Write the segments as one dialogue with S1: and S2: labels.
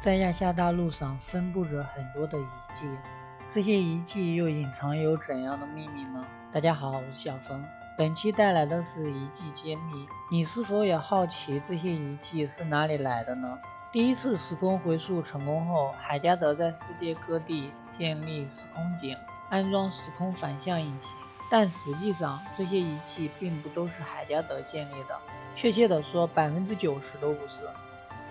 S1: 在亚夏大陆上分布着很多的遗迹，这些遗迹又隐藏有怎样的秘密呢？大家好，我是小峰，本期带来的是遗迹揭秘。你是否也好奇这些遗迹是哪里来的呢？第一次时空回溯成功后，海加德在世界各地建立时空井，安装时空反向引擎，但实际上这些遗迹并不都是海加德建立的，确切的说90%都不是。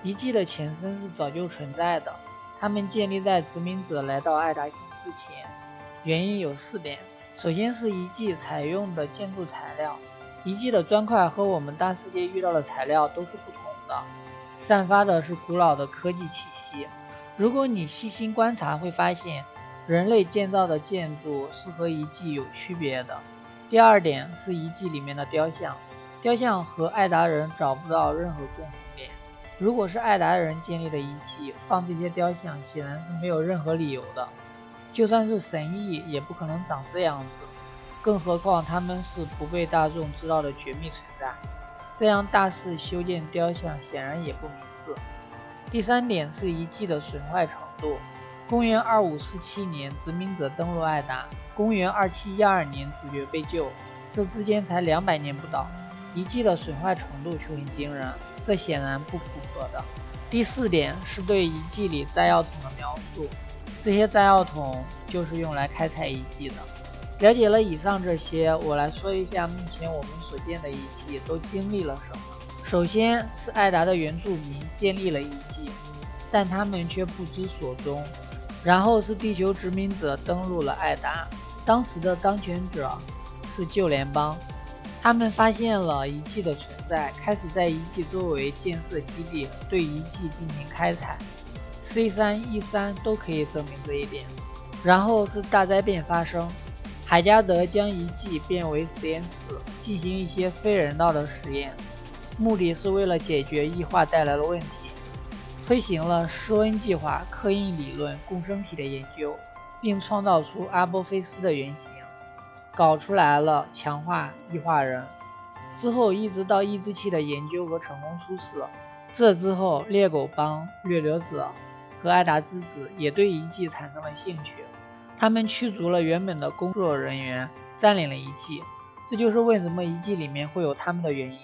S1: 遗迹的前身是早就存在的，它们建立在殖民者来到爱达星之前。原因有4点。首先是遗迹采用的建筑材料，遗迹的砖块和我们大世界遇到的材料都是不同的，散发的是古老的科技气息。如果你细心观察，会发现人类建造的建筑是和遗迹有区别的。第二点是遗迹里面的雕像，雕像和爱达人找不到任何共同点。如果是爱达人建立的遗迹，放这些雕像显然是没有任何理由的，就算是神意也不可能长这样子，更何况他们是不被大众知道的绝密存在，这样大肆修建雕像显然也不明智。第3点是遗迹的损坏程度。公元2547年殖民者登陆爱达，公元2712年主角被救，这之间才200年不到，遗迹的损坏程度却很惊人，这显然不符合的。第4点是对遗迹里炸药桶的描述，这些炸药桶就是用来开采遗迹的。了解了以上这些，我来说一下目前我们所见的遗迹都经历了什么。首先是爱达的原住民建立了遗迹，但他们却不知所踪。然后是地球殖民者登陆了爱达，当时的当权者是旧联邦，他们发现了遗迹的存在，开始在遗迹周围建设基地，对遗迹进行开采。C3、E3 都可以证明这一点。然后是大灾变发生，海加德将遗迹变为实验室，进行一些非人道的实验，目的是为了解决异化带来的问题，推行了施温计划、刻印理论、共生体的研究，并创造出阿波菲斯的原型，搞出来了强化异化人。之后一直到抑制器的研究和成功出世。这之后猎狗帮、掠夺者和爱达之子也对遗迹产生了兴趣，他们驱逐了原本的工作人员，占领了遗迹。这就是为什么遗迹里面会有他们的原因。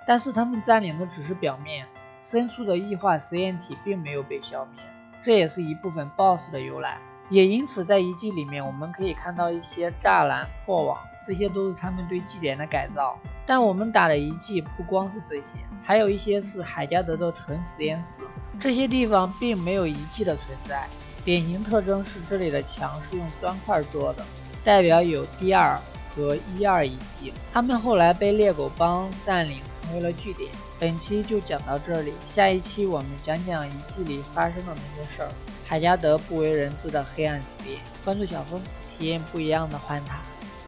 S1: 但是他们占领的只是表面，深处的异化实验体并没有被消灭，这也是一部分 BOSS 的由来。也因此在遗迹里面我们可以看到一些栅栏、破网，这些都是他们对祭典的改造。但我们打的遗迹不光是这些，还有一些是海加德的纯实验室，这些地方并没有遗迹的存在。典型特征是这里的墙是用砖块做的，代表有第2和12遗迹，他们后来被猎狗帮占领，成为了据点。本期就讲到这里，下一期我们讲讲遗迹里发生的那些事儿，海加德不为人知的黑暗实验。关注小峰，体验不一样的环塔。